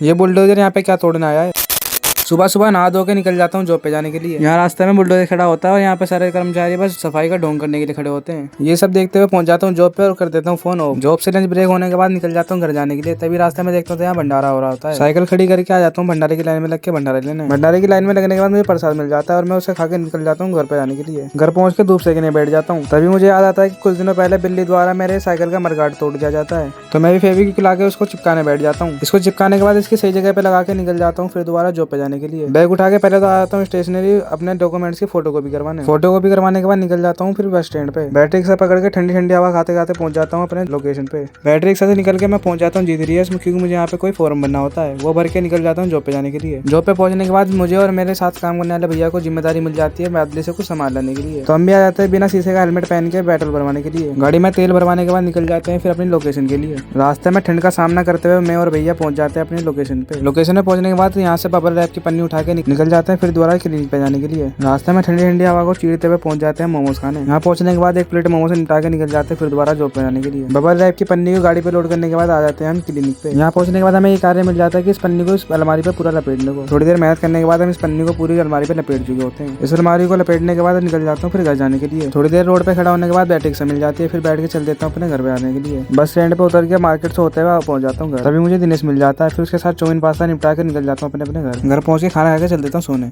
ये बुलडोजर यहाँ पे क्या तोड़ने आया है? सुबह सुबह नहा धो के निकल जाता हूँ जॉब पे जाने के लिए। यहाँ रास्ते में बुलडोजर खड़ा होता है और यहाँ पे सारे कर्मचारी बस सफाई का ढोंग करने के लिए खड़े होते हैं। ये सब देखते हुए पहुंच जाता हूँ जॉब पे और कर देता हूँ फोन ऑफ। जॉब से लंच ब्रेक होने के बाद निकल जाता हूँ घर जाने के लिए। तभी रास्ते में देखता हूँ तो यहाँ भंडारा हो रहा होता है। साइकिल खड़ी करके आ जाता हूँ भंडारे की लाइन में लग के भंडारा लेने। भंडारे की लाइन में लगने के बाद मुझे प्रसाद मिल जाता है और मैं उसे खा के निकल जाता हूँ घर पे जाने के लिए। घर पहुंच के धूप सेकने बैठ जाता हूँ। तभी मुझे याद आता है कि कुछ दिनों पहले बिल्ली द्वारा मेरे साइकिल का मडगार्ड तोड़ दिया जाता है। तो मैं भी फेविक्विक ला के उसको चिपकाने बैठ जाता हूँ। इसको चिपकाने के बाद इसकी सही जगह पे लगा के निकल जाता हूँ फिर दोबारा जॉब पे जाने के लिए। बैग उठा के पहले तो आ जाता हूँ स्टेशनरी अपने डॉक्यूमेंट्स की फोटो कॉपी करवाने के बाद निकल जाता हूँ फिर बस स्टैंड पे। बैटरी रिक्शा पकड़ के ठंडी ठंडी हवा खाते खाते पहुंच जाता हूँ अपने लोकेशन पे। बैटरी रिक्शा से निकल के मैं पहुंच जाता हूँ G3S में, क्योंकि मुझे यहाँ पे कोई फॉर्म भरना होता है। वो भर के निकल जाता हूँ जॉब पे जाने के लिए। जॉब पे पहुंचने के बाद मुझे और मेरे साथ काम करने वाले भैया को जिम्मेदारी मिल जाती है बदले से कुछ सामान लाने के लिए। तो हम भी आ जाते हैं बिना शीशे का हेलमेट पहन के पेट्रोल भरवाने के लिए। गाड़ी में तेल भरवाने के बाद निकल जाते हैं फिर अपनी लोकेशन के लिए। रास्ते में ठंड का सामना करते हुए मैं और भैया पहुंच जाते हैं अपनी लोकेशन पे। लोकेशन में पहुंचने के बाद यहाँ से बबल रैप की पन्नी उठा के निकल जाते हैं फिर दोबारा क्लिनिक पे जाने के लिए। रास्ते में ठंडी ठंडी हवा को चीरते हुए पहुंच जाते हैं मोमोज खाने। यहाँ पहुंचने के बाद एक प्लेट मोमोज निपटा के निकल जाते हैं फिर दोबारा जॉब पे जाने के लिए। बबल रैप की पन्नी को गाड़ी पे लोड करने के बाद आ जाते हैं हम क्लिनिक पे। यहाँ पहुंचने के बाद हमें ये कार्य मिल जाता है कि इस पन्नी को इस अलमारी पे पूरा लपेटने को। थोड़ी देर मेहनत करने के बाद हम इस पन्नी को पूरी अलमारी पे लपेट चुके होते हैं। इस अलमारी को लपेटने के बाद निकल जाता हूँ फिर घर जाने के लिए। थोड़ी देर रोड पे खड़ा होने के बाद बैटरी रिक्शा मिल जाती है फिर बैठ के चल देता हूँ अपने घर पे आने के लिए। बस स्टैंड पे उतर के मार्केट से होते हुए पहुंच जाता हूँ घर। तभी मुझे दिनेश मिल जाता है फिर उसके साथ चौमिन पास्ता निपटा के निकल जाता हूँ अपने घर। घर पहुंच के खाना खा के चल देता हूँ सोने।